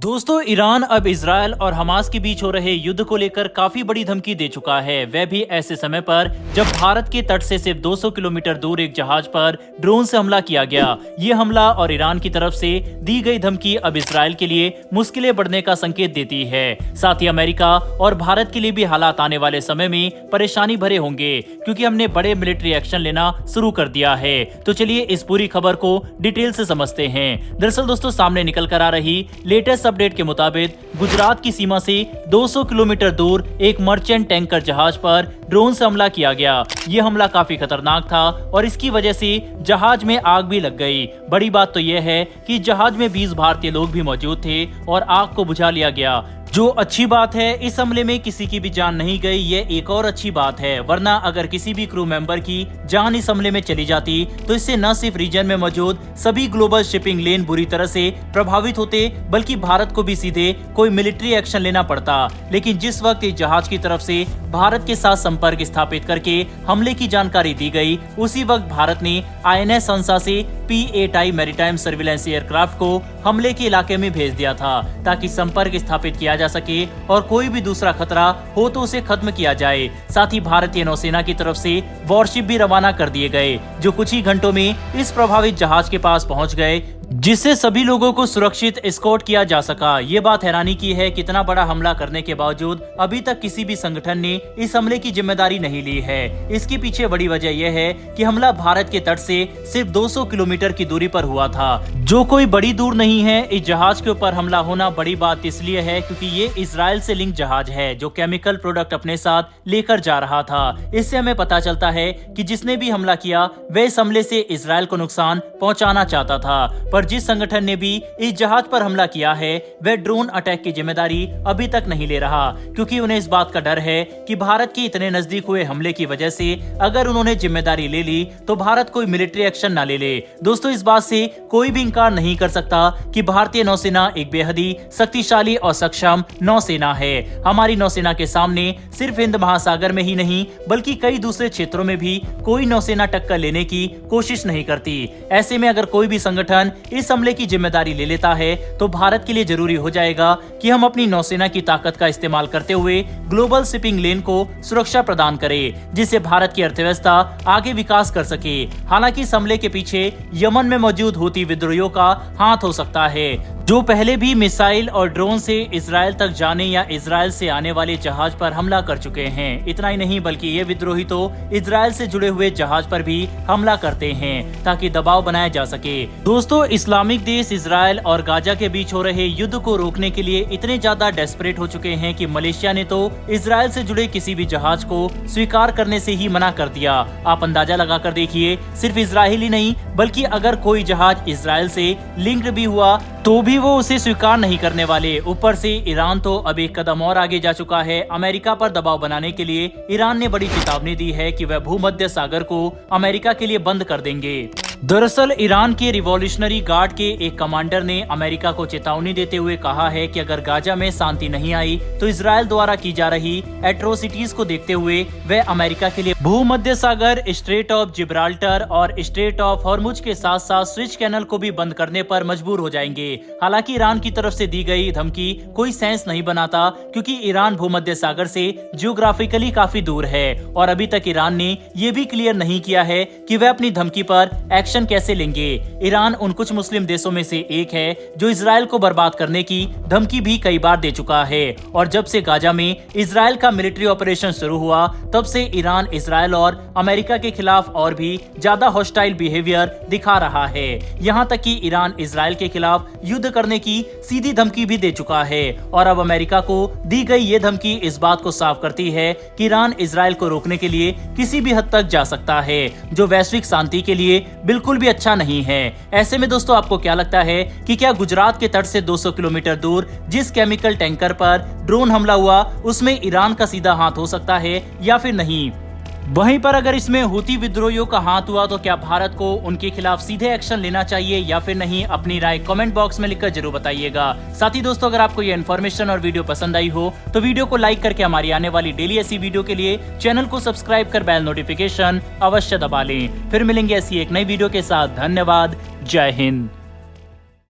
दोस्तों, ईरान अब इजरायल और हमास के बीच हो रहे युद्ध को लेकर काफी बड़ी धमकी दे चुका है। वह भी ऐसे समय पर जब भारत के तट से सिर्फ 200 किलोमीटर दूर एक जहाज पर ड्रोन से हमला किया गया। ये हमला और ईरान की तरफ से दी गई धमकी अब इजरायल के लिए मुश्किलें बढ़ने का संकेत देती है। साथ ही अमेरिका और भारत के लिए भी हालात आने वाले समय में परेशानी भरे होंगे, क्योंकि हमने बड़े मिलिट्री एक्शन लेना शुरू कर दिया है। तो चलिए इस पूरी खबर को डिटेल से समझते हैं। दरअसल दोस्तों, सामने निकल कर आ रही लेटेस्ट अपडेट के मुताबिक गुजरात की सीमा से 200 किलोमीटर दूर एक मर्चेंट टैंकर जहाज पर ड्रोन से हमला किया गया। यह हमला काफी खतरनाक था और इसकी वजह से जहाज में आग भी लग गई। बड़ी बात तो यह है कि जहाज में 20 भारतीय लोग भी मौजूद थे और आग को बुझा लिया गया, जो अच्छी बात है। इस हमले में किसी की भी जान नहीं गई, ये एक और अच्छी बात है। वरना अगर किसी भी क्रू मेंबर की जान इस हमले में चली जाती तो इससे न सिर्फ रीजन में मौजूद सभी ग्लोबल शिपिंग लेन बुरी तरह से प्रभावित होते, बल्कि भारत को भी सीधे कोई मिलिट्री एक्शन लेना पड़ता। लेकिन जिस वक्त इस जहाज की तरफ से भारत के साथ संपर्क स्थापित करके हमले की जानकारी दी गई, उसी वक्त भारत ने INS हंसा से P-8I मैरीटाइम सर्विलेंस एयरक्राफ्ट को हमले के इलाके में भेज दिया था, ताकि संपर्क स्थापित किया जा सके और कोई भी दूसरा खतरा हो तो उसे खत्म किया जाए। साथ ही भारतीय नौसेना की तरफ से वॉरशिप भी रवाना कर दिए गए, जो कुछ ही घंटों में इस प्रभावित जहाज के पास पहुंच गए, जिससे सभी लोगों को सुरक्षित एस्कॉर्ट किया जा सका। ये बात हैरानी की है कि इतना बड़ा हमला करने के बावजूद अभी तक किसी भी संगठन ने इस हमले की जिम्मेदारी नहीं ली है। इसके पीछे बड़ी वजह यह है कि हमला भारत के तट से सिर्फ 200 किलोमीटर की दूरी पर हुआ था, जो कोई बड़ी दूर नहीं है। इस जहाज के ऊपर हमला होना बड़ी बात इसलिए है क्योंकि ये इजराइल से लिंक जहाज है, जो केमिकल प्रोडक्ट अपने साथ लेकर जा रहा था। इससे हमें पता चलता है कि जिसने भी हमला किया वह इस हमले से इजराइल को नुकसान पहुंचाना चाहता था। पर जिस संगठन ने भी इस जहाज पर हमला किया है, वह ड्रोन अटैक की जिम्मेदारी अभी तक नहीं ले रहा, क्योंकि उन्हें इस बात का डर है कि भारत के इतने नजदीक हुए हमले की वजह से अगर उन्होंने जिम्मेदारी ले ली तो भारत कोई मिलिट्री एक्शन ना ले ले। दोस्तों, इस बात से कोई भी इंकार नहीं कर सकता कि भारतीय नौसेना एक बेहद ही शक्तिशाली और सक्षम नौसेना है। हमारी नौसेना के सामने सिर्फ हिंद महासागर में ही नहीं, बल्कि कई दूसरे क्षेत्रों में भी कोई नौसेना टक्कर लेने की कोशिश नहीं करती। ऐसे में अगर कोई भी संगठन इस हमले की जिम्मेदारी ले लेता है तो भारत के लिए जरूरी हो जाएगा कि हम अपनी नौसेना की ताकत का इस्तेमाल करते हुए ग्लोबल शिपिंग लेन को सुरक्षा प्रदान करें, जिससे भारत की अर्थव्यवस्था आगे विकास कर सके। हालांकि इस हमले के पीछे यमन में मौजूद हूती विद्रोहियों का हाथ हो सकता है, जो पहले भी मिसाइल और ड्रोन से इजराइल तक जाने या इजराइल से आने वाले जहाज पर हमला कर चुके हैं। इतना ही नहीं, बल्कि ये विद्रोही तो इजराइल से जुड़े हुए जहाज पर भी हमला करते हैं, ताकि दबाव बनाया जा सके। दोस्तों, इस्लामिक देश इजराइल और गाजा के बीच हो रहे युद्ध को रोकने के लिए इतने ज्यादा डेस्परेट हो चुके हैं कि मलेशिया ने तो इजराइल से जुड़े किसी भी जहाज को स्वीकार करने से ही मना कर दिया। आप अंदाजा लगा कर देखिए, सिर्फ इजराइल ही नहीं, बल्कि अगर कोई जहाज इजराइल से लिंक्ड भी हुआ तो भी वो उसे स्वीकार नहीं करने वाले। ऊपर से ईरान तो अब एक कदम और आगे जा चुका है। अमेरिका पर दबाव बनाने के लिए ईरान ने बड़ी चेतावनी दी है कि वह भूमध्य सागर को अमेरिका के लिए बंद कर देंगे। दरअसल ईरान के रिवॉल्यूशनरी गार्ड के एक कमांडर ने अमेरिका को चेतावनी देते हुए कहा है कि अगर गाजा में शांति नहीं आई तो इजराइल द्वारा की जा रही एट्रोसिटीज को देखते हुए वह अमेरिका के लिए भूमध्य सागर, स्ट्रेट ऑफ जिब्राल्टर और स्ट्रेट ऑफ हॉर्मुज के साथ साथ स्विच कैनल को भी बंद करने पर मजबूर हो जाएंगे। हालांकि ईरान की तरफ से दी गई धमकी कोई सेंस नहीं बनाता, क्योंकि ईरान भूमध्य सागर से जियोग्राफिकली काफी दूर है और अभी तक ईरान ने यह भी क्लियर नहीं किया है कि वह अपनी धमकी पर एक्शन कैसे लेंगे। ईरान उन कुछ मुस्लिम देशों में से एक है जो इजराइल को बर्बाद करने की धमकी भी कई बार दे चुका है, और जब से गाजा में इजराइल का मिलिट्री ऑपरेशन शुरू हुआ तब से ईरान इजराइल और अमेरिका के खिलाफ और भी ज्यादा हॉस्टाइल बिहेवियर दिखा रहा है। यहाँ तक कि ईरान इजराइल के खिलाफ युद्ध करने की सीधी धमकी भी दे चुका है, और अब अमेरिका को दी गई ये धमकी इस बात को साफ करती है कि ईरान इजराइल को रोकने के लिए किसी भी हद तक जा सकता है, जो वैश्विक शांति के लिए बिल्कुल भी अच्छा नहीं है। ऐसे में दोस्तों, आपको क्या लगता है कि क्या गुजरात के तट से 200 किलोमीटर दूर जिस केमिकल टैंकर पर ड्रोन हमला हुआ उसमें ईरान का सीधा हाथ हो सकता है या फिर नहीं? वहीं पर अगर इसमें हूती विद्रोहियों का हाथ हुआ तो क्या भारत को उनके खिलाफ सीधे एक्शन लेना चाहिए या फिर नहीं? अपनी राय कमेंट बॉक्स में लिखकर जरूर बताइएगा। साथ ही दोस्तों, अगर आपको ये इन्फॉर्मेशन और वीडियो पसंद आई हो तो वीडियो को लाइक करके हमारी आने वाली डेली ऐसी वीडियो के लिए चैनल को सब्सक्राइब कर बेल नोटिफिकेशन अवश्य दबा लें। फिर मिलेंगे ऐसी एक नई वीडियो के साथ। धन्यवाद। जय हिंद।